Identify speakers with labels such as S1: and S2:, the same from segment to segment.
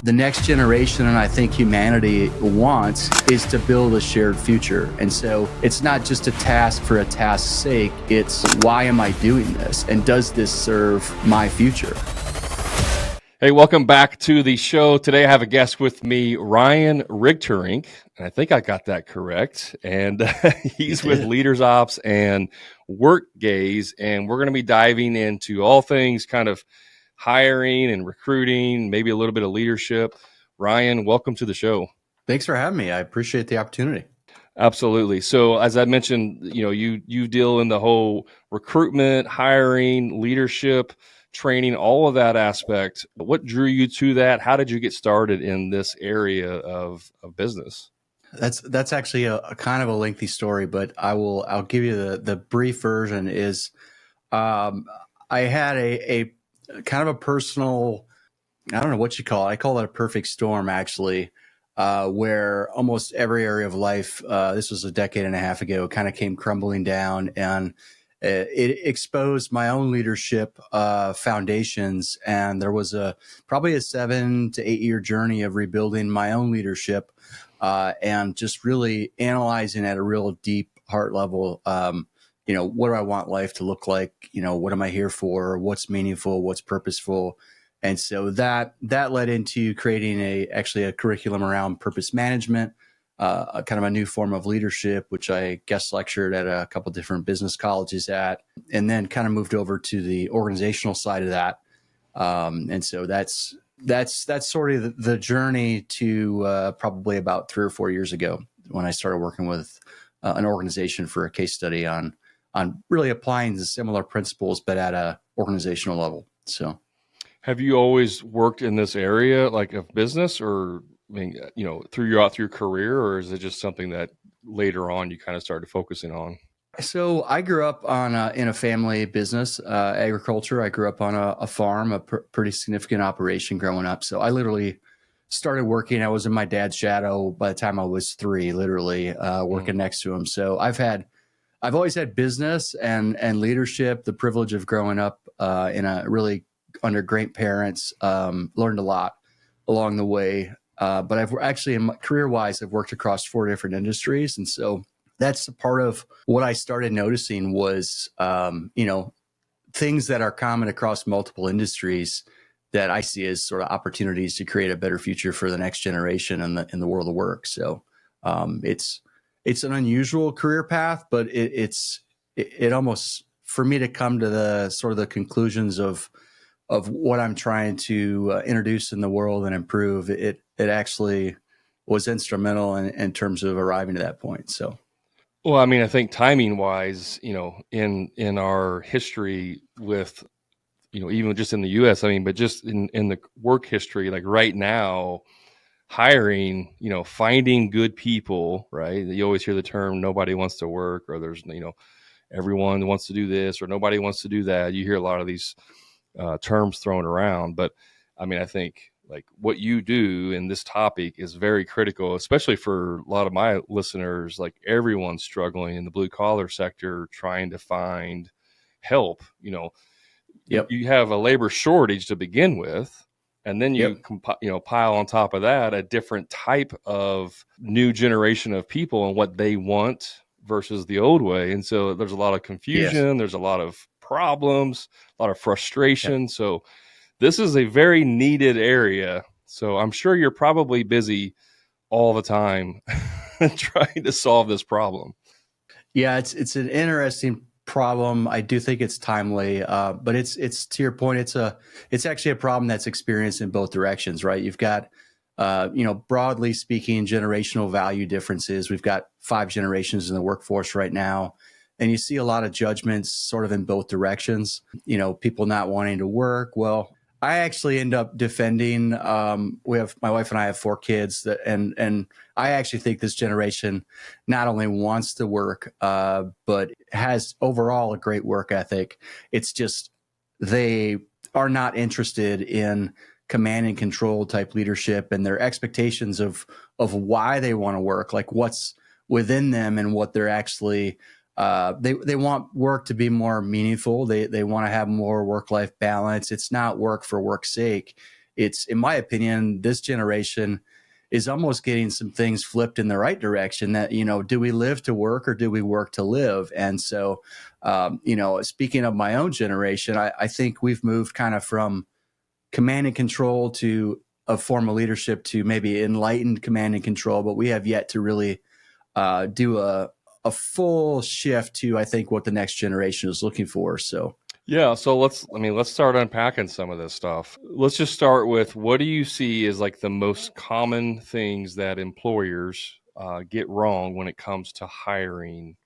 S1: The next generation, and I think humanity wants, is to build a shared future. And so it's not just a task for a task's sake. It's why am I doing this? And does this serve my future?
S2: Hey, welcome back to the show. Today I have a guest with me, Ryan Rigterink, and I think I got that correct. And he's with Leaders Ops and Work-Gaze, and we're going to be diving into all things kind of hiring and recruiting, maybe a little bit of leadership. Ryan, welcome to the show.
S1: Thanks for having me. I appreciate the opportunity.
S2: Absolutely. So as I mentioned, you deal in the whole recruitment, hiring, leadership, training, all of that aspect. What drew you to that? How did you get started in this area of business?
S1: That's actually a kind of a lengthy story, but I'll give you the brief version is I had a kind of a personal, I don't know what you call it. I call it a perfect storm, actually, where almost every area of life, this was a decade and a half ago, kind of came crumbling down, and it exposed my own leadership foundations. And there was probably a 7 to 8 year journey of rebuilding my own leadership and just really analyzing at a real deep heart level. What do I want life to look like? What am I here for? What's meaningful? What's purposeful? And so that led into creating actually a curriculum around purpose management, a kind of a new form of leadership, which I guest lectured at a couple different business colleges at, and then kind of moved over to the organizational side of that. And so that's sort of the journey to probably about 3 or 4 years ago when I started working with an organization for a case study on really applying the similar principles, but at a organizational level. So,
S2: have you always worked in this area, like of business, or throughout your career, or is it just something that later on you kind of started focusing on?
S1: So I grew up in a family business, agriculture. I grew up on a farm, pretty significant operation growing up. So I literally started working. I was in my dad's shadow by the time I was 3, literally working next to him. So I've always had business and leadership, the privilege of growing up under great parents, learned a lot along the way. But I've actually, career-wise, I've worked across 4 different industries. And so that's part of what I started noticing was, things that are common across multiple industries that I see as sort of opportunities to create a better future for the next generation in the world of work. So it's an unusual career path, but it almost, for me to come to the sort of the conclusions of what I'm trying to introduce in the world and improve, it actually was instrumental in terms of arriving to that point. So.
S2: Well, I mean, I think timing wise, in our history with, even just in the US, I mean, but just in the work history, like right now, hiring, finding good people, right? You always hear the term, nobody wants to work, or there's, everyone wants to do this, or nobody wants to do that. You hear a lot of these terms thrown around, but I mean, I think like what you do in this topic is very critical, especially for a lot of my listeners. Like everyone's struggling in the blue collar sector, trying to find help.
S1: Yep.
S2: You have a labor shortage to begin with, and then you pile on top of that a different type of new generation of people and what they want versus the old way. And so there's a lot of confusion.
S1: Yes.
S2: There's a lot of problems, a lot of frustration.
S1: Yep.
S2: So this is a very needed area. So I'm sure you're probably busy all the time trying to solve this problem.
S1: Yeah, it's an interesting problem. I do think it's timely, but it's to your point. It's actually a problem that's experienced in both directions, right? You've got, broadly speaking, generational value differences. We've got 5 generations in the workforce right now, and you see a lot of judgments sort of in both directions. People not wanting to work. Well, I actually end up defending. My wife and I have 4 kids, and I actually think this generation not only wants to work, but has overall a great work ethic. It's just they are not interested in command and control type leadership, and their expectations of why they want to work, like what's within them and what they're actually. They want work to be more meaningful. They want to have more work-life balance. It's not work for work's sake. it's, in my opinion, this generation is almost getting some things flipped in the right direction that, do we live to work or do we work to live? And so, speaking of my own generation, I think we've moved kind of from command and control to a form of leadership to maybe enlightened command and control, but we have yet to really do a full shift to, I think, what the next generation is looking for. So
S2: yeah, so let's start unpacking some of this stuff. Let's just start with, what do you see as like the most common things that employers get wrong when it comes to hiring?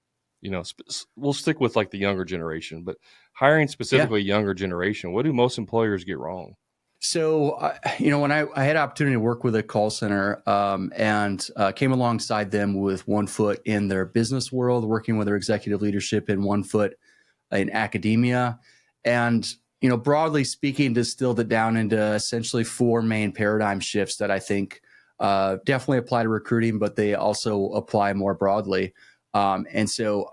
S2: We'll stick with like the younger generation, but hiring specifically younger generation, what do most employers get wrong?
S1: So, when I had opportunity to work with a call center and came alongside them with one foot in their business world, working with their executive leadership, and one foot in academia. And, broadly speaking, distilled it down into essentially four main paradigm shifts that I think definitely apply to recruiting, but they also apply more broadly. And so,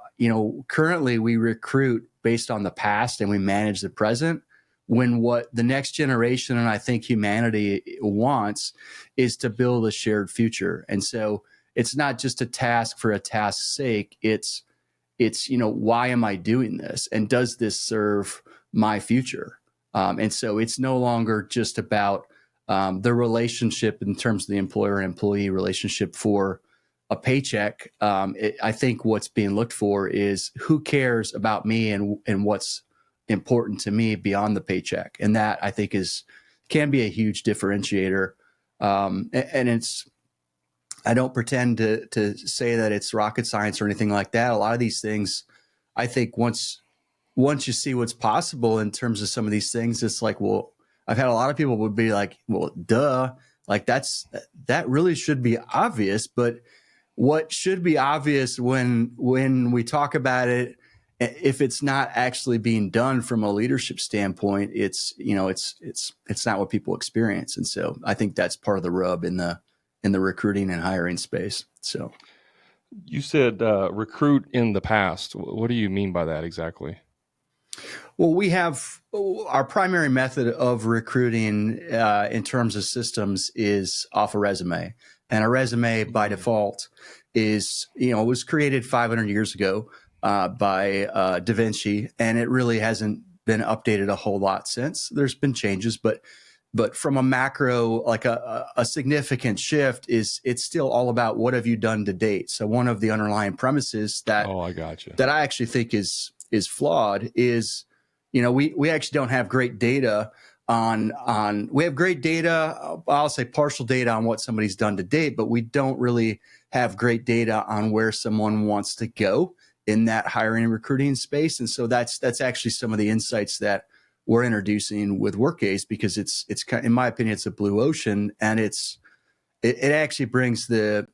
S1: currently we recruit based on the past and we manage the present, when what the next generation and I think humanity wants is to build a shared future. And so it's not just a task for a task's sake. It's, why am I doing this? And does this serve my future? And so it's no longer just about the relationship in terms of the employer and employee relationship for a paycheck. I think what's being looked for is who cares about me and what's important to me beyond the paycheck. And that, I think, can be a huge differentiator. And it's, I don't pretend to say that it's rocket science or anything like that. A lot of these things, I think once you see what's possible in terms of some of these things, it's like, well, I've had a lot of people would be like, well, duh, like that really should be obvious. But what should be obvious when we talk about it, if it's not actually being done from a leadership standpoint, it's not what people experience. And so I think that's part of the rub in the recruiting and hiring space. So
S2: You said recruit in the past. What do you mean by that exactly?
S1: Well, we have our primary method of recruiting in terms of systems is off a resume. And a resume by default is, was created 500 years ago by Da Vinci, and it really hasn't been updated a whole lot since. There's been changes, but from a macro, like a significant shift is, it's still all about what have you done to date. So one of the underlying premises that
S2: I got you.
S1: that I actually think is flawed is, we actually don't have great data on we have great data, I'll say partial data on what somebody's done to date, but we don't really have great data on where someone wants to go in that hiring and recruiting space. And so that's actually some of the insights that we're introducing with Workcase, because it's kind of, in my opinion, it's a blue ocean, and it actually brings the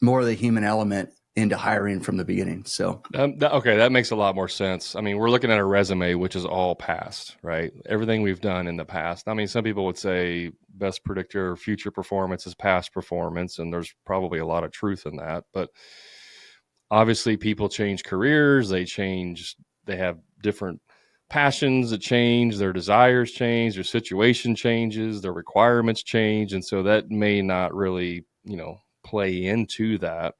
S1: more of the human element into hiring from the beginning. So
S2: okay, that makes a lot more sense. I mean, we're looking at a resume, which is all past, right? Everything we've done in the past. I mean, some people would say best predictor of future performance is past performance, and there's probably a lot of truth in that. But obviously, people change careers, they have different passions that change, their desires change, their situation changes, their requirements change, and so that may not really, play into that.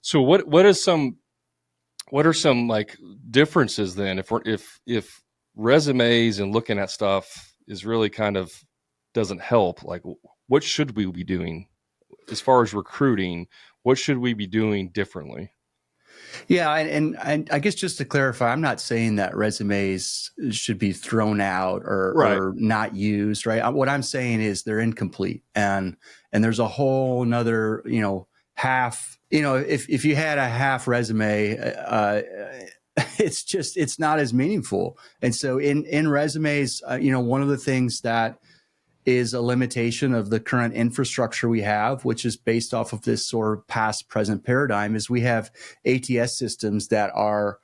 S2: So what are some like differences then, if resumes and looking at stuff is really kind of doesn't help, like what should we be doing as far as recruiting? What should we be doing differently?
S1: yeah, and I guess just to clarify, I'm not saying that resumes should be thrown out or not used, right? What I'm saying is they're incomplete, and there's a whole nother, half, if you had a half resume, it's not as meaningful. And so in resumes, one of the things that is a limitation of the current infrastructure we have, which is based off of this sort of past present paradigm, is we have ATS systems that are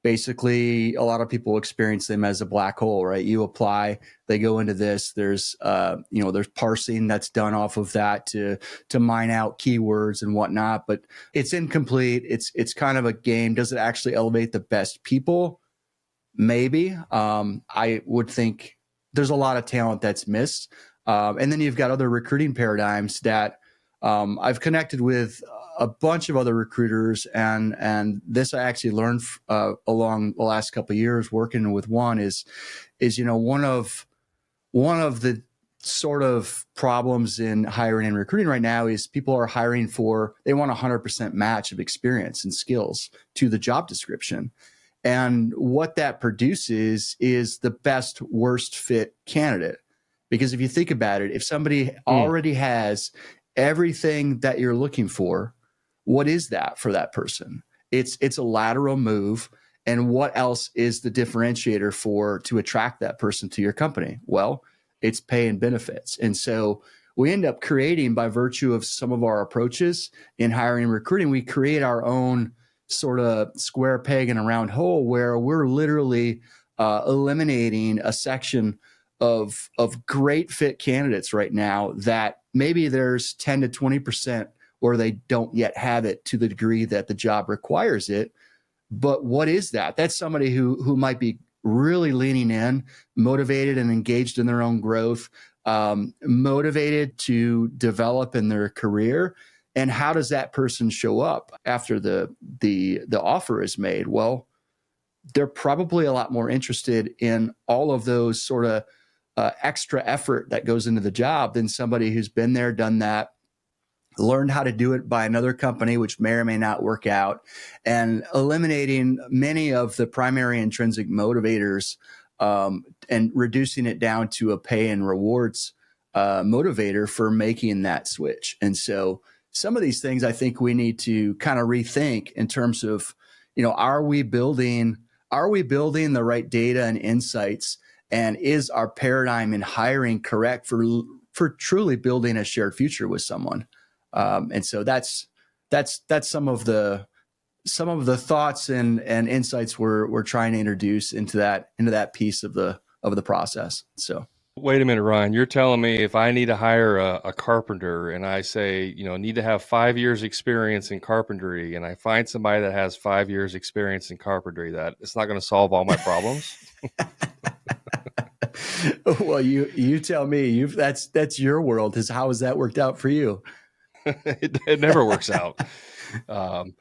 S1: basically, a lot of people experience them as a black hole, right? You apply, they go into this, there's there's parsing that's done off of that to mine out keywords and whatnot, but it's incomplete. It's kind of a game. Does it actually elevate the best people? Maybe. I would think there's a lot of talent that's missed. And then you've got other recruiting paradigms that I've connected with a bunch of other recruiters, and this I actually learned along the last couple of years working with one is one of the sort of problems in hiring and recruiting right now is people are hiring they want 100% match of experience and skills to the job description. And what that produces is the best worst fit candidate. Because if you think about it, if somebody already has everything that you're looking for, what is that for that person? It's a lateral move. And what else is the differentiator to attract that person to your company? Well, it's pay and benefits. And so we end up creating, by virtue of some of our approaches in hiring and recruiting, we create our own sort of square peg in a round hole where we're literally eliminating a section of great fit candidates right now that maybe there's 10 to 20% or they don't yet have it to the degree that the job requires it. But what is that? That's somebody who might be really leaning in, motivated and engaged in their own growth, motivated to develop in their career. And how does that person show up after the offer is made? Well, they're probably a lot more interested in all of those sort of extra effort that goes into the job than somebody who's been there, done that, learned how to do it by another company, which may or may not work out, and eliminating many of the primary intrinsic motivators and reducing it down to a pay and rewards motivator for making that switch. And so some of these things I think we need to kind of rethink in terms of, are we building the right data and insights, and is our paradigm in hiring correct for truly building a shared future with someone? And so that's some of the thoughts and insights we're trying to introduce into that piece of the process. So
S2: wait a minute, Ryan, you're telling me if I need to hire a carpenter and I say, need to have 5 years experience in carpentry, and I find somebody that has 5 years experience in carpentry, that it's not going to solve all my problems?
S1: Well, you tell me. That's your world. How has that worked out for you?
S2: It never works out. I'm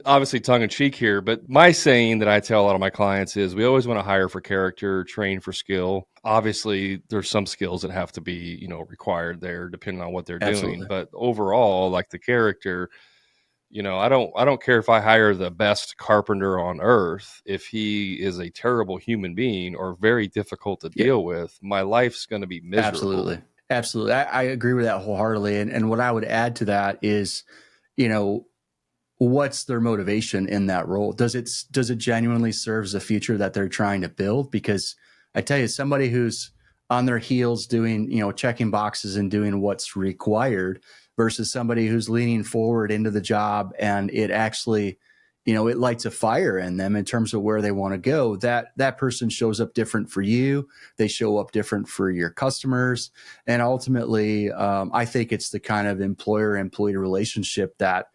S2: obviously tongue in cheek here, but my saying that I tell a lot of my clients is we always want to hire for character, train for skill. Obviously, there's some skills that have to be, required there depending on what they're
S1: Absolutely.
S2: doing. But overall, like the character, I don't care if I hire the best carpenter on earth. If he is a terrible human being or very difficult to deal with, my life's going to be miserable.
S1: Absolutely. I agree with that wholeheartedly. And what I would add to that is, what's their motivation in that role? Does it genuinely serve the future that they're trying to build? Because I tell you, somebody who's on their heels doing, checking boxes and doing what's required versus somebody who's leaning forward into the job and it actually, it lights a fire in them in terms of where they want to go, that person shows up different for you. They show up different for your customers. And ultimately, I think it's the kind of employer-employee relationship that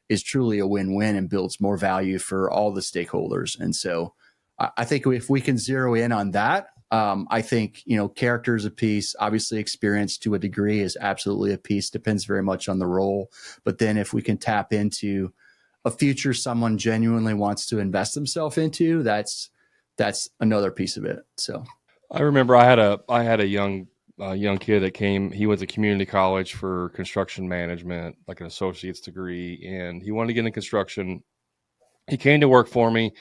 S1: is truly a win-win and builds more value for all the stakeholders. And so I think if we can zero in on that, I think, character is a piece. Obviously, experience to a degree is absolutely a piece. Depends very much on the role. But then if we can tap into a future someone genuinely wants to invest themselves into, that's another piece of it. So
S2: I remember I had a young kid that came. He went to community college for construction management, like an associate's degree, and he wanted to get into construction. He came to work for me,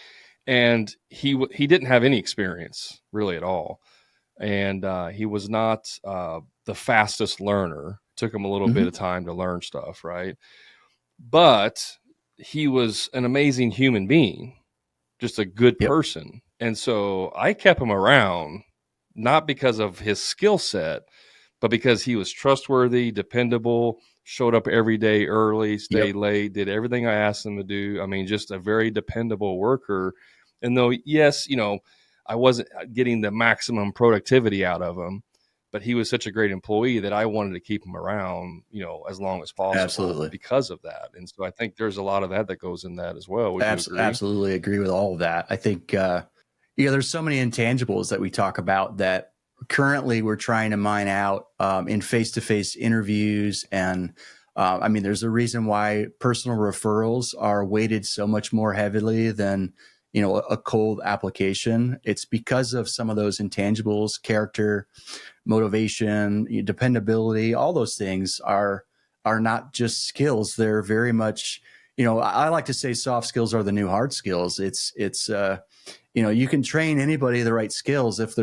S2: and he didn't have any experience really at all, and he was not the fastest learner. It took him a little bit of time to learn stuff, right? But he was an amazing human being, just a good person. And so I kept him around, not because of his skill set, but because he was trustworthy, dependable, showed up every day early, stayed late, did everything I asked him to do. I mean, just a very dependable worker. And though, yes, I wasn't getting the maximum productivity out of him, but he was such a great employee that I wanted to keep him around, as long as possible because of that. And so I think there's a lot of that goes in that as well. Would you agree?
S1: Absolutely agree with all of that. I think, there's so many intangibles that we talk about that currently we're trying to mine out in face-to-face interviews. And I mean, there's a reason why personal referrals are weighted so much more heavily than, you know, a cold application. It's because of some of those intangibles, character, motivation, dependability. All those things are not just skills. They're very much, you know, I like to say soft skills are the new hard skills. It's you know, you can train anybody the right skills if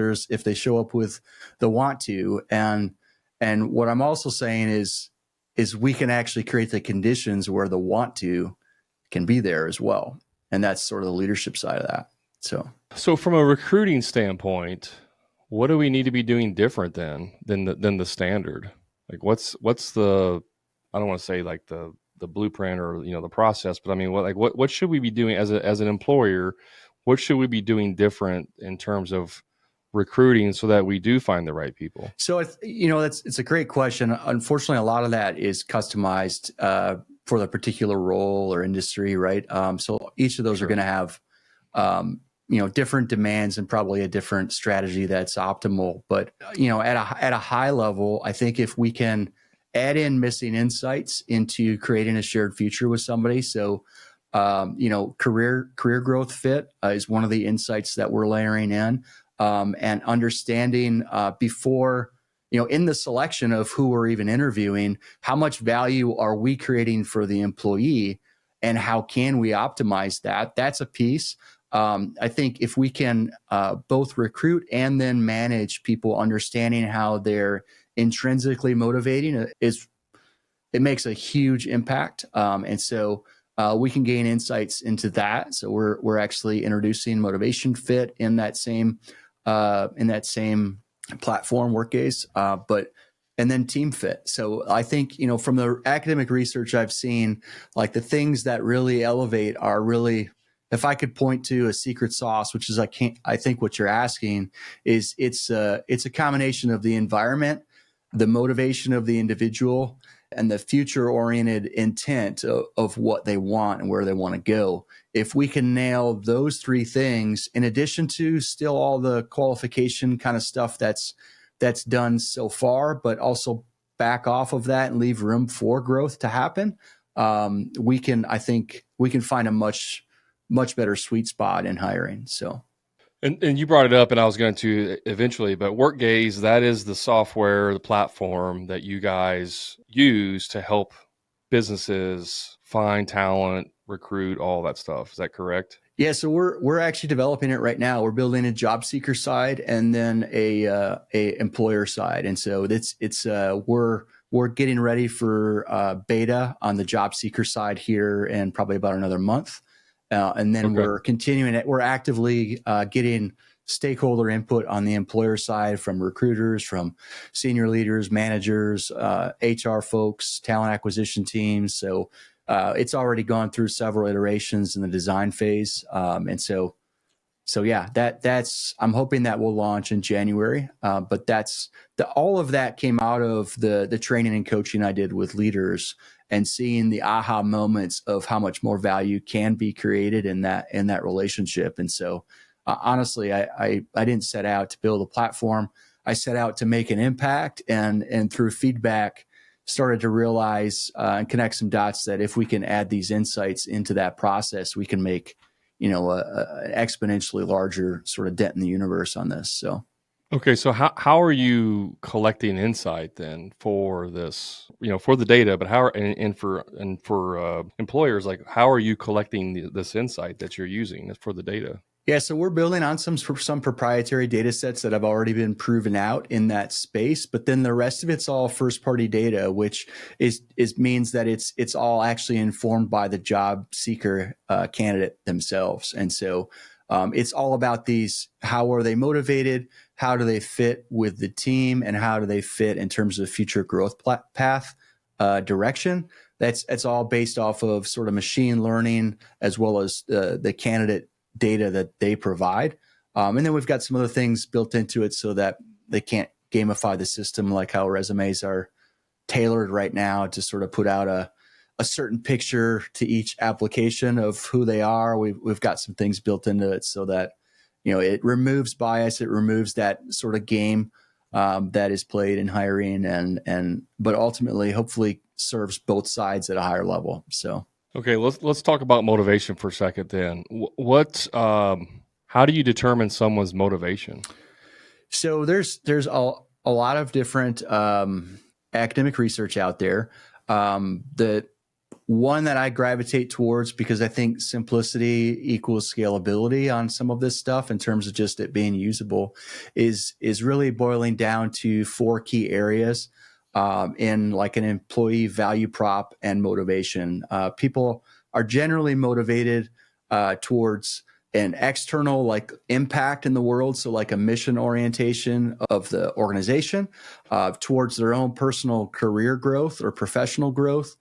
S1: they show up with the want to. And what I'm also saying is we can actually create the conditions where the want to can be there as well. And that's sort of the leadership side of that.
S2: So from a recruiting standpoint, what do we need to be doing different than the standard? Like what's the, I don't want to say like the blueprint or, you know, the process, but I mean, what should we be doing as an employer? What should we be doing different in terms of recruiting so that we do find the right people?
S1: So, you know, it's a great question. Unfortunately, a lot of that is customized for the particular role or industry, right? So each of those are going to have, you know, different demands and probably a different strategy that's optimal. But, you know, at a high level, I think if we can add in missing insights into creating a shared future with somebody. So, you know, career growth fit is one of the insights that we're layering in. And understanding before, you know, in the selection of who we're even interviewing, how much value are we creating for the employee and how can we optimize that? That's a piece. I think if we can both recruit and then manage people understanding how they're intrinsically motivating, it makes a huge impact. And so we can gain insights into that. So we're actually introducing motivation fit in that same platform, Workgaze, and then team fit. So I think, you know, from the academic research I've seen, like the things that really elevate are really, if I could point to a secret sauce, which is I think what you're asking is it's a combination of the environment, the motivation of the individual, and the future-oriented intent of what they want and where they want to go. If we can nail those three things, in addition to still all the qualification kind of stuff that's done so far, but also back off of that and leave room for growth to happen, I think we can find a much better sweet spot in hiring. So.
S2: And you brought it up, and I was going to eventually, but Workgaze, that is the software, the platform that you guys use to help businesses find talent, recruit, all that stuff. Is that correct?
S1: Yeah, so we're actually developing it right now. We're building a job seeker side and then a employer side, and so we're getting ready for beta on the job seeker side here in probably about another month. And then we're continuing it. We're actively getting stakeholder input on the employer side from recruiters, from senior leaders, managers, HR folks, talent acquisition teams. So it's already gone through several iterations in the design phase. And so yeah, that's I'm hoping that will launch in January. But all of that came out of the training and coaching I did with leaders and seeing the aha moments of how much more value can be created in that relationship. And so honestly, I didn't set out to build a platform. I set out to make an impact, and through feedback started to realize and connect some dots that if we can add these insights into that process, we can make, you know, an exponentially larger sort of dent in the universe on this. So.
S2: Okay, so how are you collecting insight then for this, you know, for the data, but for employers, like how are you collecting this insight that you're using for the data?
S1: Yeah, so we're building on some proprietary data sets that have already been proven out in that space, but then the rest of it's all first party data, which means that it's all actually informed by the job seeker candidate themselves. And so it's all about these: how are they motivated, how do they fit with the team, and how do they fit in terms of future growth path direction. That's all based off of sort of machine learning as well as the candidate data that they provide. And then we've got some other things built into it so that they can't gamify the system, like how resumes are tailored right now to sort of put out a certain picture to each application of who they are. We've got some things built into it so that, you know, it removes bias. It removes that sort of game that is played in hiring, but ultimately, hopefully, serves both sides at a higher level. So,
S2: okay, let's talk about motivation for a second. Then, how do you determine someone's motivation?
S1: So there's a lot of different academic research out there. The one that I gravitate towards, because I think simplicity equals scalability on some of this stuff in terms of just it being usable, is really boiling down to 4 key areas in like an employee value prop and motivation. People are generally motivated towards an external like impact in the world, so like a mission orientation of the organization, towards their own personal career growth or professional growth,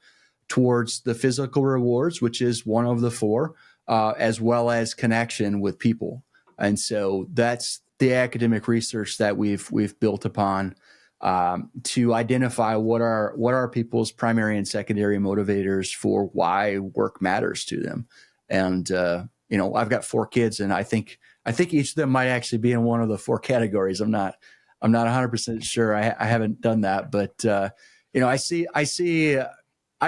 S1: towards the physical rewards, which is one of the 4, as well as connection with people. And so that's the academic research that we've built upon to identify what are people's primary and secondary motivators for why work matters to them. And I've got 4 kids, and I think each of them might actually be in one of the 4 categories. I'm not 100% sure. I haven't done that, but I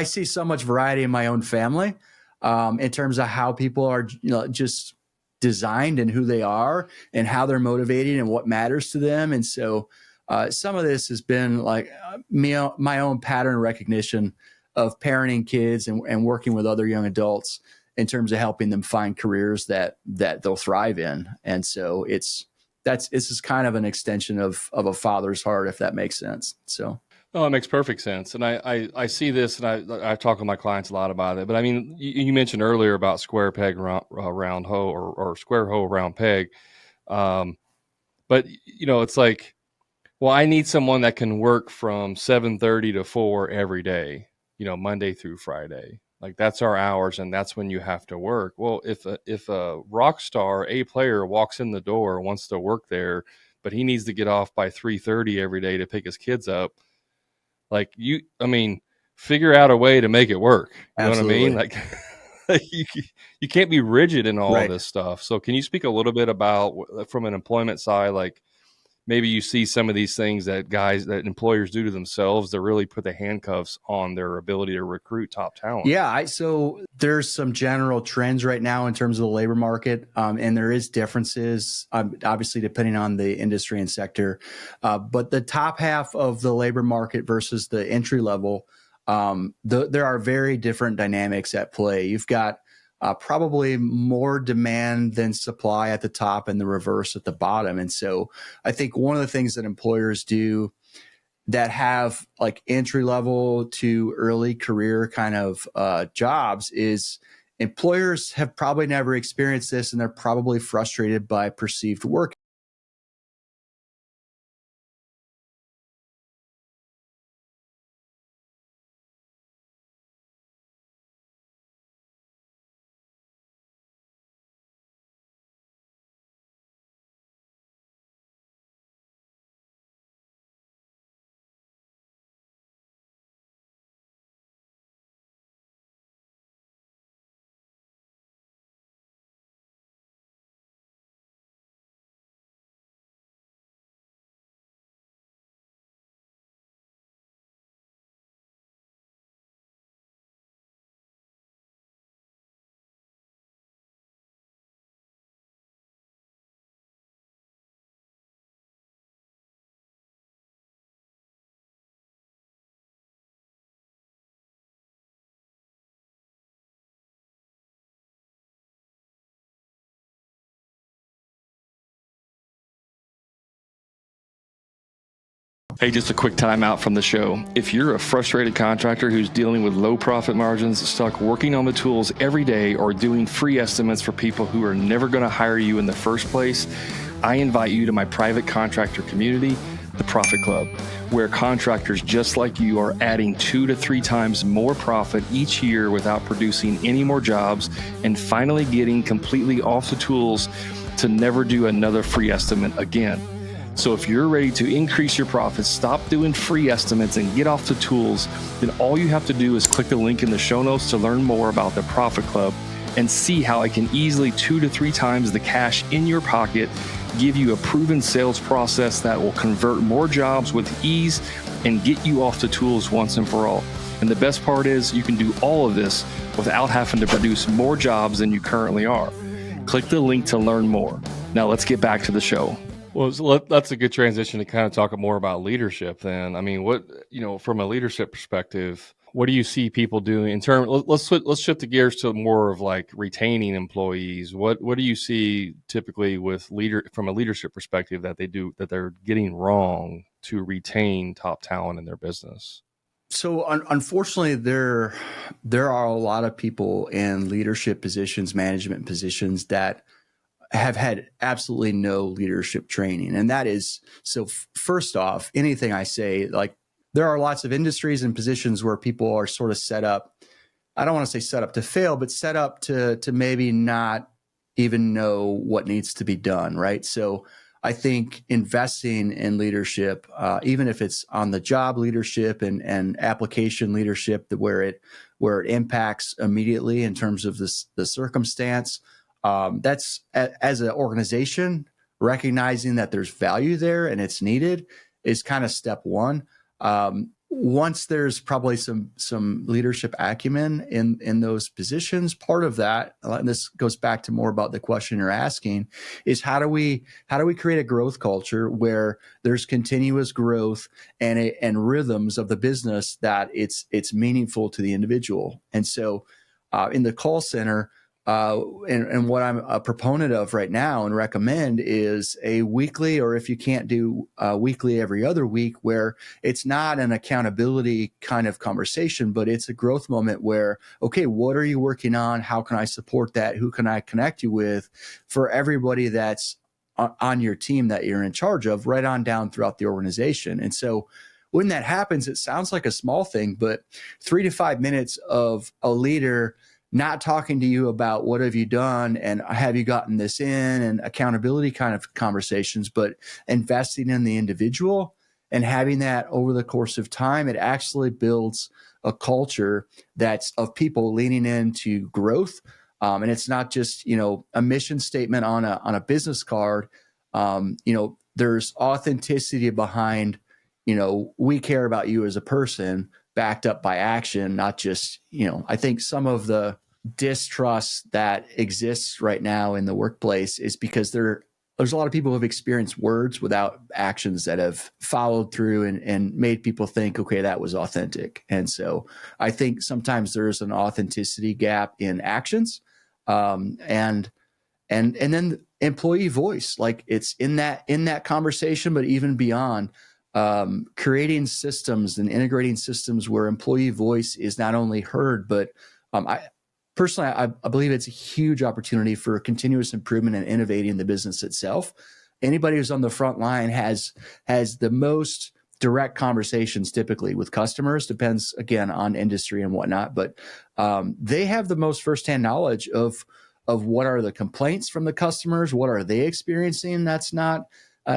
S1: see so much variety in my own family in terms of how people are, just designed and who they are and how they're motivated and what matters to them. And so some of this has been like my own pattern recognition of parenting kids and working with other young adults in terms of helping them find careers that they'll thrive in. And so this is kind of an extension of a father's heart, if that makes sense. So.
S2: Oh, it makes perfect sense. And I see this, and I talk with my clients a lot about it. But I mean, you mentioned earlier about square peg, round hole, or square hole, round peg. But it's like, well, I need someone that can work from 7:30 to 4 every day, Monday through Friday. Like that's our hours, and that's when you have to work. Well, if a rock star, A player walks in the door, wants to work there, but he needs to get off by 3:30 every day to pick his kids up, like figure out a way to make it work. You
S1: Absolutely.
S2: know what I mean? Like you can't be rigid in all
S1: Right.
S2: this stuff. So can you speak a little bit about, from an employment side, like maybe you see some of these things that employers do to themselves to really put the handcuffs on their ability to recruit top talent?
S1: Yeah. So there's some general trends right now in terms of the labor market. And there is differences, obviously, depending on the industry and sector. But the top half of the labor market versus the entry level, there are very different dynamics at play. You've got probably more demand than supply at the top and the reverse at the bottom. And so I think one of the things that employers do that have like entry level to early career kind of jobs is employers have probably never experienced this, and they're probably frustrated by perceived work.
S2: Hey, just a quick timeout from the show. If you're a frustrated contractor who's dealing with low profit margins, stuck working on the tools every day, or doing free estimates for people who are never going to hire you in the first place, I invite you to my private contractor community, the Profit Club, where contractors just like you are adding 2 to 3 times more profit each year without producing any more jobs, and finally getting completely off the tools to never do another free estimate again. So if you're ready to increase your profits, stop doing free estimates, and get off the tools, then all you have to do is click the link in the show notes to learn more about the Profit Club
S3: and see how I can easily 2 to 3 times the cash in your pocket, give you a proven sales process that will convert more jobs with ease and get you off the tools once and for all. And the best part is you can do all of this without having to produce more jobs than you currently are. Click the link to learn more. Now let's get back to the show.
S2: Well, so that's a good transition to kind of talk more about leadership then. I mean, what, from a leadership perspective, what do you see people doing in terms, let's shift the gears to more of like retaining employees. What do you see typically with from a leadership perspective that they're getting wrong to retain top talent in their business?
S1: So unfortunately, there are a lot of people in leadership positions, management positions that have had absolutely no leadership training. And that is, so first off, anything I say, like there are lots of industries and positions where people are sort of set up. I don't want to say set up to fail, but set up to maybe not even know what needs to be done. Right. So I think investing in leadership, even if it's on the job leadership and application leadership, where it impacts immediately in terms of the circumstance, that's as an organization recognizing that there's value there and it's needed is kind of step one. Once there's probably some leadership acumen in those positions, part of that, and this goes back to more about the question you're asking, is how do we create a growth culture where there's continuous growth and rhythms of the business that it's meaningful to the individual. And so in the call center, and what I'm a proponent of right now and recommend is a weekly, or if you can't do weekly, every other week, where it's not an accountability kind of conversation, but it's a growth moment where, okay, what are you working on? How can I support that? Who can I connect you with? For everybody that's on your team that you're in charge of, right on down throughout the organization. And so when that happens, it sounds like a small thing, but 3 to 5 minutes of a leader not talking to you about what have you done and have you gotten this in, and accountability kind of conversations, but investing in the individual and having that over the course of time, it actually builds a culture that's of people leaning into growth. And it's not just, a mission statement on a business card. There's authenticity behind, we care about you as a person, backed up by action, not just, I think some of the distrust that exists right now in the workplace is because there's a lot of people who have experienced words without actions that have followed through and made people think, okay, that was authentic. And so I think sometimes there's an authenticity gap in actions. And then employee voice, like it's in that conversation, but even beyond, creating systems and integrating systems where employee voice is not only heard, but I believe it's a huge opportunity for continuous improvement and innovating the business itself. Anybody who's on the front line has the most direct conversations typically with customers, depends again on industry and whatnot, but they have the most firsthand knowledge of what are the complaints from the customers, what are they experiencing that's not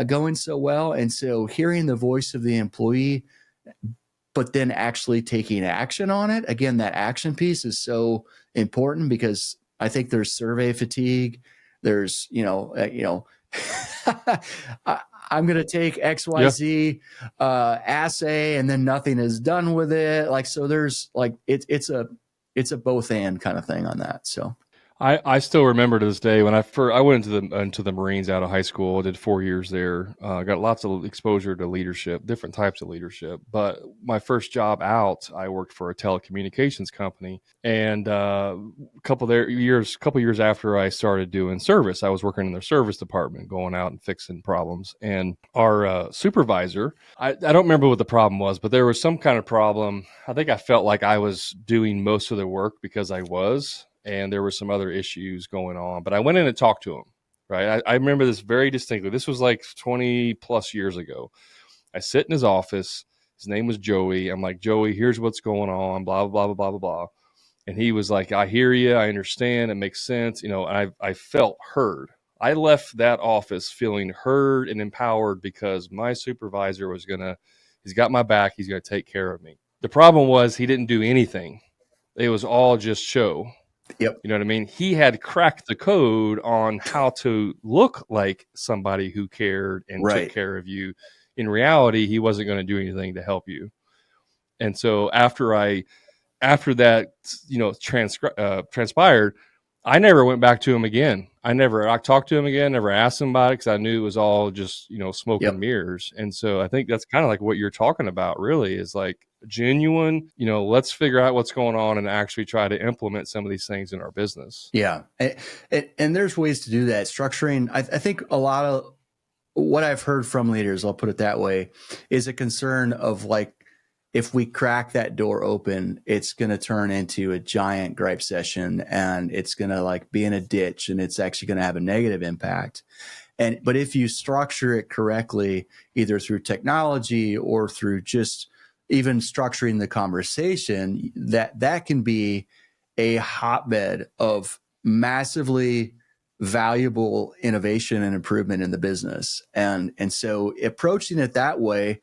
S1: going so well. And so hearing the voice of the employee, but then actually taking action on it. Again, that action piece is so important because I think there's survey fatigue. There's, I'm going to take XYZ assay and then nothing is done with it. Like, so there's like, it's a both and kind of thing on that. So
S2: I still remember to this day when I went into the Marines out of high school. I did 4 years there. Got lots of exposure to leadership, different types of leadership. But my first job out, I worked for a telecommunications company, and a couple years after I started doing service, I was working in their service department, going out and fixing problems. And our supervisor, I don't remember what the problem was, but there was some kind of problem. I think I felt like I was doing most of the work because I was. And there were some other issues going on, but I went in and talked to him, right? I remember this very distinctly. This was like 20 plus years ago. I sit in his office. His name was Joey. I'm like, Joey, here's what's going on, blah, blah, blah, blah, blah, blah. And he was like, I hear you. I understand. It makes sense. I felt heard. I left that office feeling heard and empowered because my supervisor he's got my back. He's going to take care of me. The problem was he didn't do anything. It was all just show.
S1: Yep.
S2: You know what I mean? He had cracked the code on how to look like somebody who cared and took
S1: Right.
S2: care of you. In reality, he wasn't going to do anything to help you. And so after that, transpired, I never went back to him again. I talked to him again, never asked him about it because I knew it was all just, smoke and
S1: Yep.
S2: mirrors. And so I think that's kind of like what you're talking about really is like genuine, let's figure out what's going on and actually try to implement some of these things in our business.
S1: Yeah. And there's ways to do that. Structuring, I think a lot of what I've heard from leaders, I'll put it that way, is a concern of like, if we crack that door open, it's going to turn into a giant gripe session and it's going to like be in a ditch and it's actually going to have a negative impact. But if you structure it correctly, either through technology or through just even structuring the conversation, that can be a hotbed of massively valuable innovation and improvement in the business. And so approaching it that way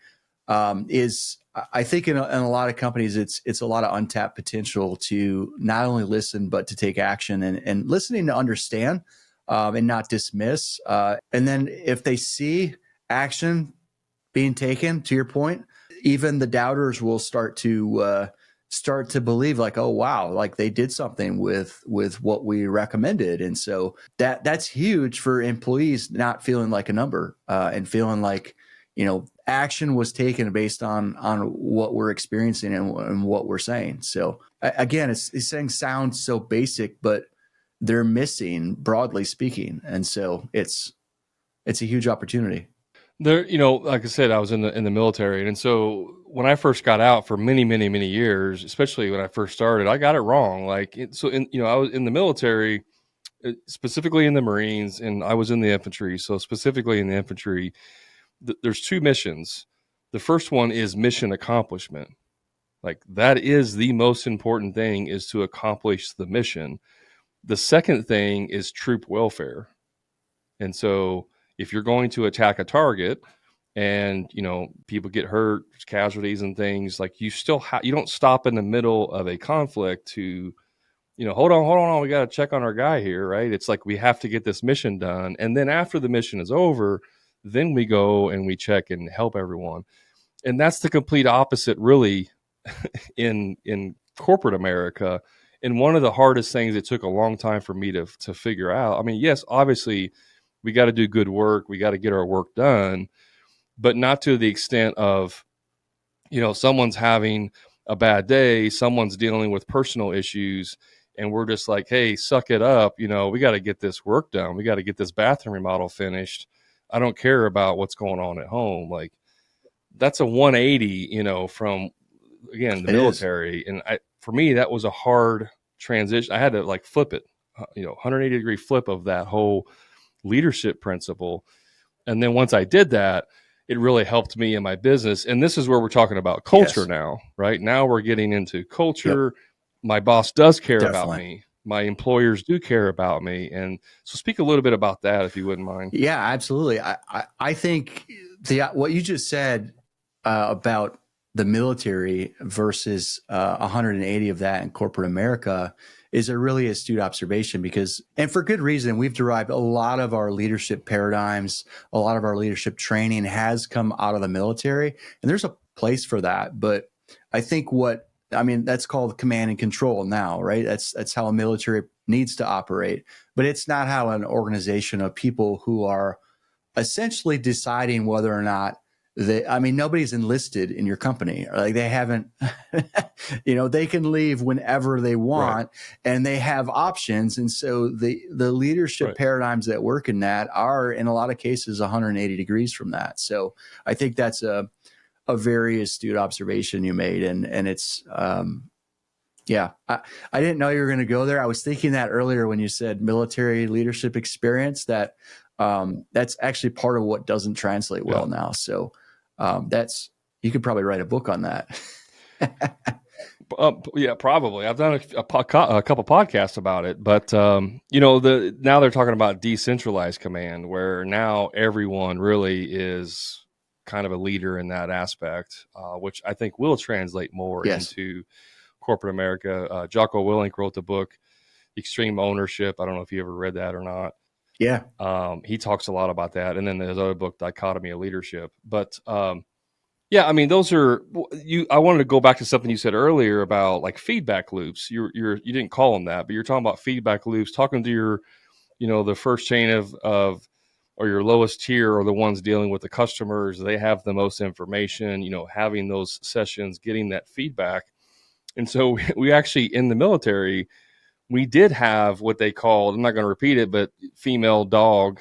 S1: is, I think in a lot of companies, it's a lot of untapped potential to not only listen, but to take action and listening to understand and not dismiss. And then if they see action being taken, to your point, even the doubters will start to believe like, oh wow, like they did something with what we recommended. And so that's huge for employees not feeling like a number and feeling like, action was taken based on what we're experiencing and what we're saying. So again, it's saying sounds so basic, but they're missing, broadly speaking. And so it's a huge opportunity.
S2: There, like I said, I was in the military, and so when I first got out for many, many, many years, especially when I first started, I got it wrong. I was in the military, specifically in the Marines, and I was in the infantry. So specifically in the infantry, there's two missions. The first one is mission accomplishment. Like that is the most important thing, is to accomplish the mission. The second thing is troop welfare. And so if you're going to attack a target and, people get hurt, casualties and things, like you still you don't stop in the middle of a conflict to, hold on, we got to check on our guy here, right? It's like we have to get this mission done. And then after the mission is over, then we go and we check and help everyone. And that's the complete opposite really in corporate America. And one of the hardest things it took a long time for me to figure out. I mean, yes, obviously we got to do good work. We got to get our work done, but not to the extent of, someone's having a bad day, someone's dealing with personal issues, and we're just like, hey, suck it up. We got to get this work done. We got to get this bathroom remodel finished. I don't care about what's going on at home. Like that's a 180, from, again, the military. And for me, that was a hard transition. I had to like flip it, 180-degree flip of that whole leadership principle. And then once I did that, it really helped me in my business. And this is where we're talking about culture now, right? Now we're getting into culture. Yep. My boss does care about me. My employers do care about me. And so speak a little bit about that, if you wouldn't mind.
S1: Yeah, absolutely. I think what you just said about the military versus 180 of that in corporate America is a really astute observation because, and for good reason, we've derived a lot of our leadership paradigms, a lot of our leadership training has come out of the military, and there's a place for that. But I think that's called command and control now, right? That's how a military needs to operate, but it's not how an organization of people who are essentially deciding whether or not nobody's enlisted in your company. Like they haven't, they can leave whenever they want, right, and they have options. And so the leadership paradigms that work in that are in a lot of cases 180 degrees from that. So I think that's a very astute observation you made. And it's, yeah, I didn't know you were going to go there. I was thinking that earlier when you said military leadership experience, that that's actually part of what doesn't translate well now. So you could probably write a book on that.
S2: Yeah, probably. I've done a couple podcasts about it, but now they're talking about decentralized command, where now everyone really is kind of a leader in that aspect, which I think will translate more into corporate America. Jocko Willink wrote the book, Extreme Ownership. I don't know if you ever read that or not.
S1: Yeah.
S2: He talks a lot about that. And then there's other book, Dichotomy of Leadership. But yeah, I mean, those are I wanted to go back to something you said earlier about like feedback loops. You didn't call them that, but you're talking about feedback loops, talking to your, the first chain of or your lowest tier, or the ones dealing with the customers. They have the most information, having those sessions, getting that feedback. And so we actually, in the military, we did have what they called, I'm not going to repeat it, but female dog,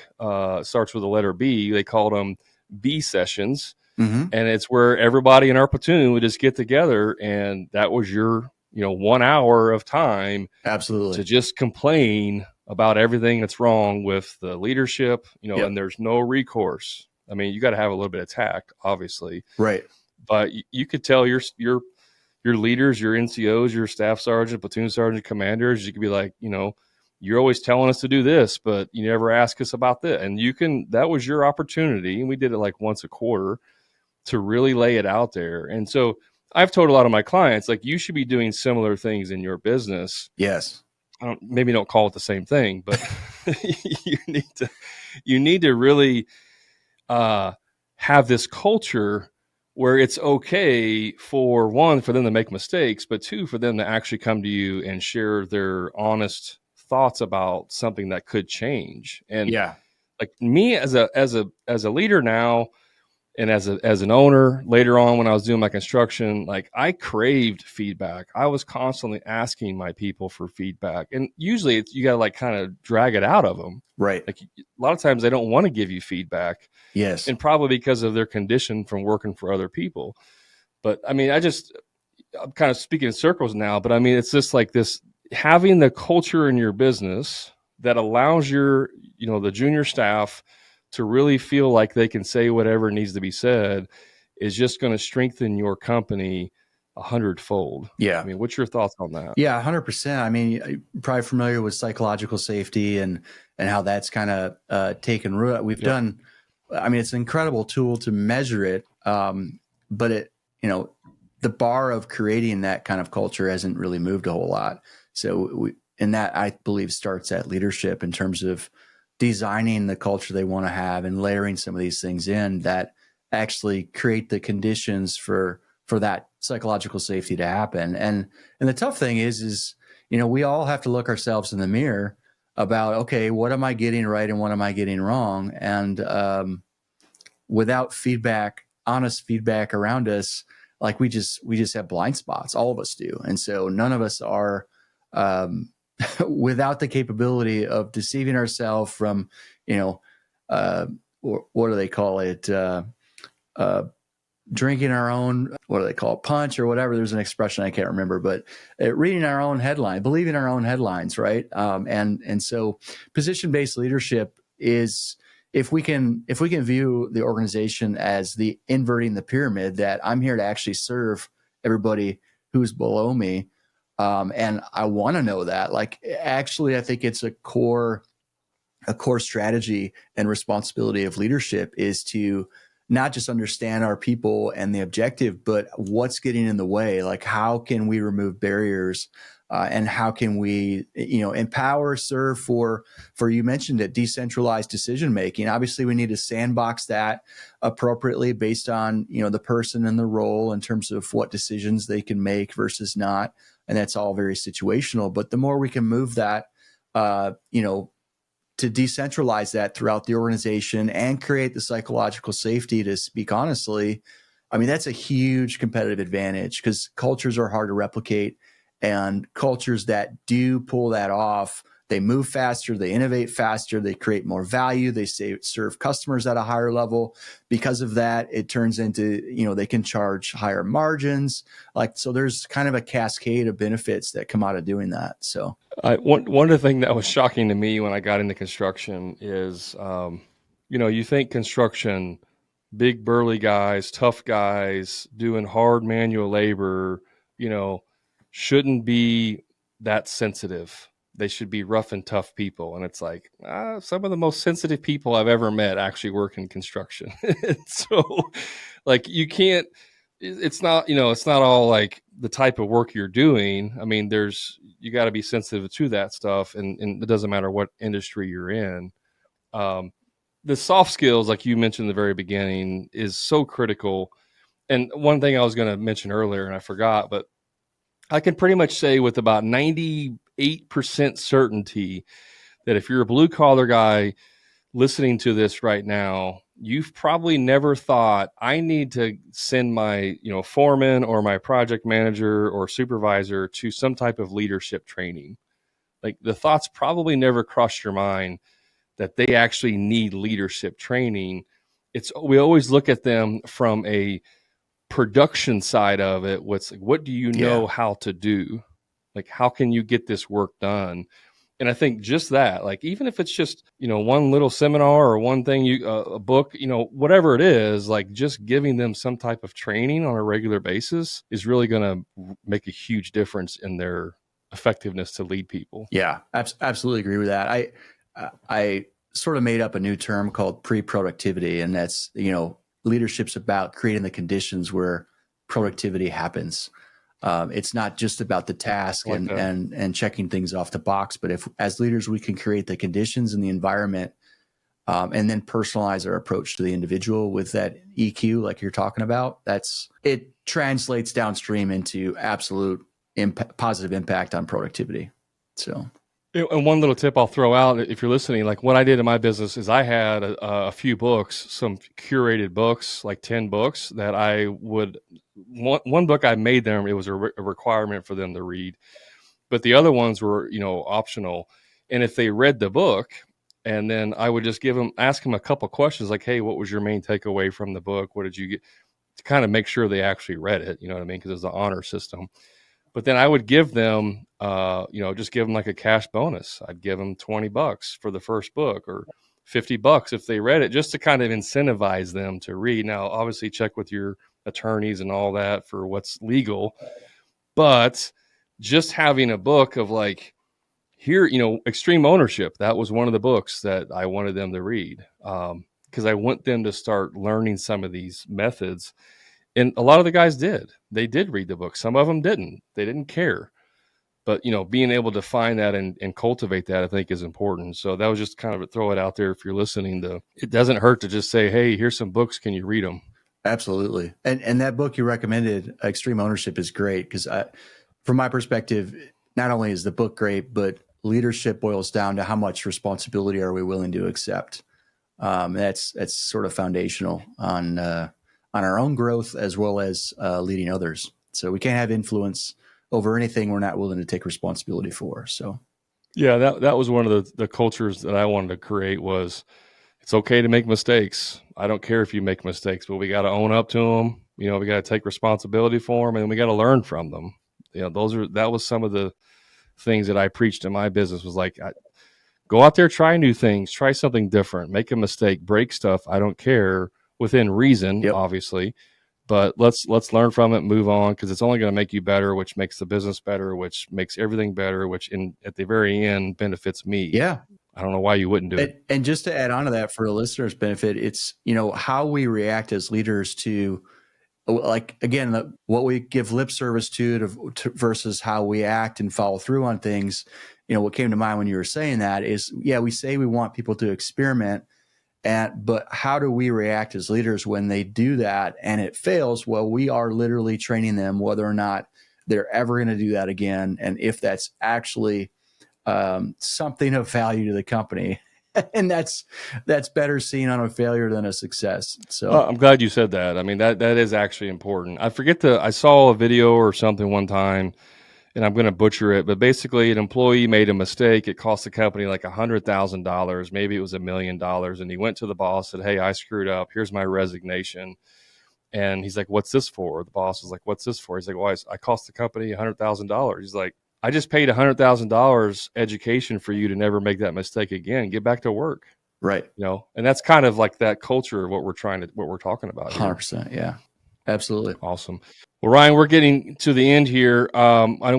S2: starts with the letter B. They called them B sessions.
S1: Mm-hmm.
S2: And it's where everybody in our platoon would just get together, and that was your, 1 hour of time
S1: Absolutely.
S2: to just complain about everything that's wrong with the leadership,
S1: Yep.
S2: and there's no recourse. I mean, you got to have a little bit of tact, obviously,
S1: Right.
S2: but you could tell your leaders, your NCOs, your staff sergeant, platoon sergeant, commanders, you could be like, you're always telling us to do this, but you never ask us about this. And that was your opportunity. And we did it like once a quarter to really lay it out there. And so I've told a lot of my clients, like, you should be doing similar things in your business.
S1: Yes.
S2: Maybe don't call it the same thing, but you need to really have this culture where it's okay for them to make mistakes, but two, for them to actually come to you and share their honest thoughts about something that could change. And
S1: yeah,
S2: like me as a leader now, and as an owner later on, when I was doing my construction, like, I craved feedback. I was constantly asking my people for feedback. And usually you got to like kind of drag it out of them.
S1: right.
S2: Like, a lot of times they don't want to give you feedback.
S1: Yes.
S2: And probably because of their condition from working for other people. But I mean, I'm kind of speaking in circles now, but I mean, it's just like this, having the culture in your business that allows your, the junior staff to really feel like they can say whatever needs to be said is just going to strengthen your company 100-fold.
S1: Yeah.
S2: I mean, what's your thoughts on that?
S1: Yeah, 100%. I mean, you're probably familiar with psychological safety and how that's kind of taken root. We've done, I mean, it's an incredible tool to measure it. But it, the bar of creating that kind of culture hasn't really moved a whole lot. So and that, I believe, starts at leadership in terms of designing the culture they want to have and layering some of these things in that actually create the conditions for that psychological safety to happen. And the tough thing is, we all have to look ourselves in the mirror about, okay, what am I getting right and what am I getting wrong? And without feedback, honest feedback around us, like we just have blind spots. All of us do. And so none of us are without the capability of deceiving ourselves from, what do they call it? Drinking our own, what do they call it? Punch or whatever. There's an expression I can't remember, but reading our own headline, believing our own headlines, right? And so position-based leadership is, if we can view the organization as the inverting the pyramid, that I'm here to actually serve everybody who's below me. And I want to know that, like, actually, I think it's a core strategy and responsibility of leadership is to not just understand our people and the objective, but what's getting in the way. Like, how can we remove barriers, and how can we, empower, serve for you mentioned it, decentralized decision making. Obviously, we need to sandbox that appropriately based on, the person and the role in terms of what decisions they can make versus not. And that's all very situational. But the more we can move that, to decentralize that throughout the organization and create the psychological safety to speak honestly, I mean, that's a huge competitive advantage, because cultures are hard to replicate, and cultures that do pull that off, they move faster, they innovate faster, they create more value, they serve customers at a higher level. Because of that, it turns into, they can charge higher margins. So there's kind of a cascade of benefits that come out of doing that. So
S2: one of the things that was shocking to me when I got into construction is, you think construction, big burly guys, tough guys doing hard manual labor, shouldn't be that sensitive. They should be rough and tough people. And it's like, some of the most sensitive people I've ever met actually work in construction. So, like, you can't, it's not, it's not all like the type of work you're doing. I mean, you got to be sensitive to that stuff, and it doesn't matter what industry you're in. Um, the soft skills, like you mentioned in the very beginning, is so critical. And one thing I was going to mention earlier, and I forgot, but I can pretty much say with about 98% certainty that if you're a blue collar guy listening to this right now, you've probably never thought, I need to send my, foreman or my project manager or supervisor to some type of leadership training. Like, the thoughts probably never crossed your mind that they actually need leadership training. We always look at them from a production side of it. What do you know how to do? Like, how can you get this work done? And I think just that, like, even if it's just, one little seminar or one thing, a book, whatever it is, like, just giving them some type of training on a regular basis is really going to make a huge difference in their effectiveness to lead people.
S1: Yeah, absolutely agree with that. I sort of made up a new term called pre-productivity, and that's, leadership's about creating the conditions where productivity happens. It's not just about the task and checking things off the box, but if as leaders we can create the conditions and the environment, and then personalize our approach to the individual with that EQ, like you're talking about, it translates downstream into absolute positive impact on productivity. So.
S2: And one little tip I'll throw out, if you're listening, like what I did in my business is I had a few books, some curated books, like 10 books that one book I made them, it was a requirement for them to read, but the other ones were, optional. And if they read the book, and then I would just ask them a couple questions like, hey, what was your main takeaway from the book? What did you get? To kind of make sure they actually read it, you know what I mean? Because it's an honor system. But then I would give them, just give them like a cash bonus. I'd give them $20 for the first book, or $50 if they read it, just to kind of incentivize them to read. Now, obviously, check with your attorneys and all that for what's legal. But just having a book of like, here, Extreme Ownership, that was one of the books that I wanted them to read, because I want them to start learning some of these methods. And a lot of the guys did. They did read the book. Some of them didn't. They didn't care. But, being able to find that and cultivate that, I think, is important. So that was just kind of throw it out there if you're listening. It doesn't hurt to just say, hey, here's some books. Can you read them?
S1: Absolutely. And that book you recommended, Extreme Ownership, is great because from my perspective, not only is the book great, but leadership boils down to how much responsibility are we willing to accept. That's sort of foundational on our own growth as well as leading others. So we can't have influence over anything we're not willing to take responsibility for. So,
S2: yeah, that was one of the cultures that I wanted to create. Was it's okay to make mistakes. I don't care if you make mistakes, but we got to own up to them. We got to take responsibility for them, and we got to learn from them. That was some of the things that I preached in my business. Was like, go out there, try new things, try something different, make a mistake, break stuff. I don't care, within reason, obviously, but let's learn from it, move on, because it's only going to make you better, which makes the business better, which makes everything better, which at the very end benefits me.
S1: Yeah.
S2: I don't know why you wouldn't do it.
S1: And just to add on to that for a listener's benefit, it's, how we react as leaders to, like, again, what we give lip service to versus how we act and follow through on things. What came to mind when you were saying that is, we say we want people to experiment, but how do we react as leaders when they do that and it fails? Well, we are literally training them whether or not they're ever going to do that again, and if that's actually something of value to the company. And that's better seen on a failure than a success. So
S2: I'm glad you said that. I mean, that is actually important. I saw a video or something one time, and I'm going to butcher it, but basically an employee made a mistake. It cost the company like $100,000. Maybe it was $1 million. And he went to the boss, said, hey, I screwed up. Here's my resignation. And he's like, what's this for? The boss is like, what's this for? He's like, well, I cost the company $100,000. He's like, I just paid $100,000 education for you to never make that mistake again. Get back to work.
S1: Right.
S2: And that's kind of like that culture of what we're talking about here.
S1: 100%. Yeah, absolutely.
S2: Awesome. Well, Ryan, we're getting to the end here.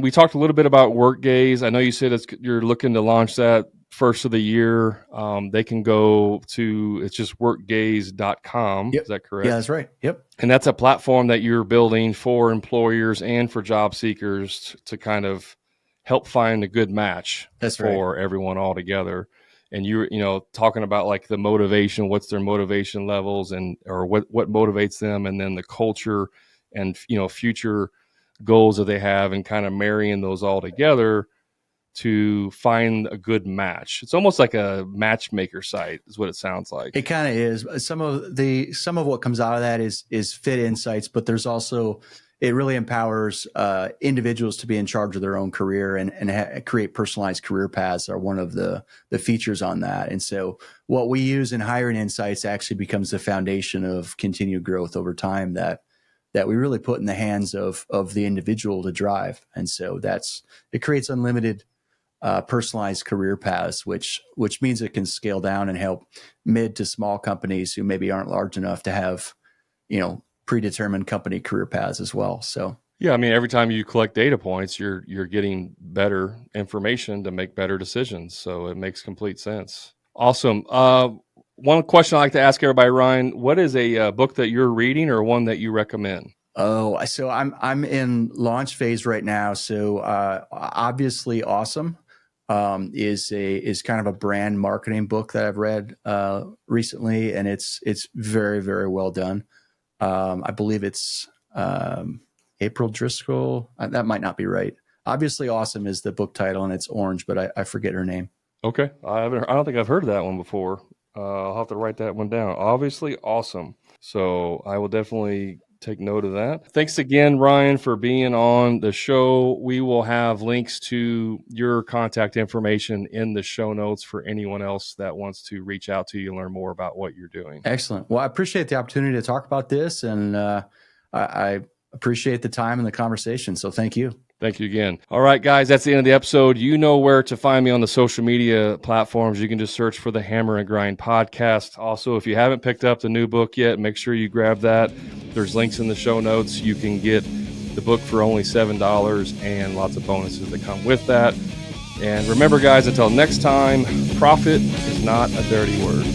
S2: We talked a little bit about work gaze. I know you said you're looking to launch that first of the year, they can go to, it's just workgaze.com.
S1: Yep.
S2: Is that correct?
S1: Yeah, that's right. Yep.
S2: And that's a platform that you're building for employers and for job seekers to kind of help find a good match for everyone all together. And you're, talking about like the motivation, what's their motivation levels or what motivates them, and then the culture and, future goals that they have, and kind of marrying those all together to find a good match. It's almost like a matchmaker site is what it sounds like.
S1: It kind of is. Some of what comes out of that is fit insights, but there's also, it really empowers individuals to be in charge of their own career and create personalized career paths are one of the features on that. And so what we use in Hiring Insights actually becomes the foundation of continued growth over time that we really put in the hands of the individual to drive. And so it creates unlimited personalized career paths, which means it can scale down and help mid to small companies who maybe aren't large enough to have, predetermined company career paths as well. So
S2: yeah, I mean, every time you collect data points, you're getting better information to make better decisions. So it makes complete sense. Awesome. One question I like to ask everybody, Ryan, what is a book that you're reading or one that you recommend?
S1: Oh, so I'm in launch phase right now. So obviously, Awesome is kind of a brand marketing book that I've read recently, and it's very, very well done. I believe it's April Driscoll. That might not be right. Obviously, Awesome is the book title, and it's orange, but I forget her name.
S2: Okay, I don't think I've heard of that one before. I'll have to write that one down. Obviously, Awesome. So I will definitely take note of that. Thanks again, Ryan, for being on the show. We will have links to your contact information in the show notes for anyone else that wants to reach out to you and learn more about what you're doing.
S1: Excellent. Well, I appreciate the opportunity to talk about this, and I appreciate the time and the conversation. So thank you.
S2: Thank you again. All right, guys, that's the end of the episode. You know where to find me on the social media platforms. You can just search for the Hammer and Grind podcast. Also, if you haven't picked up the new book yet, make sure you grab that. There's links in the show notes. You can get the book for only $7 and lots of bonuses that come with that. And remember, guys, until next time, profit is not a dirty word.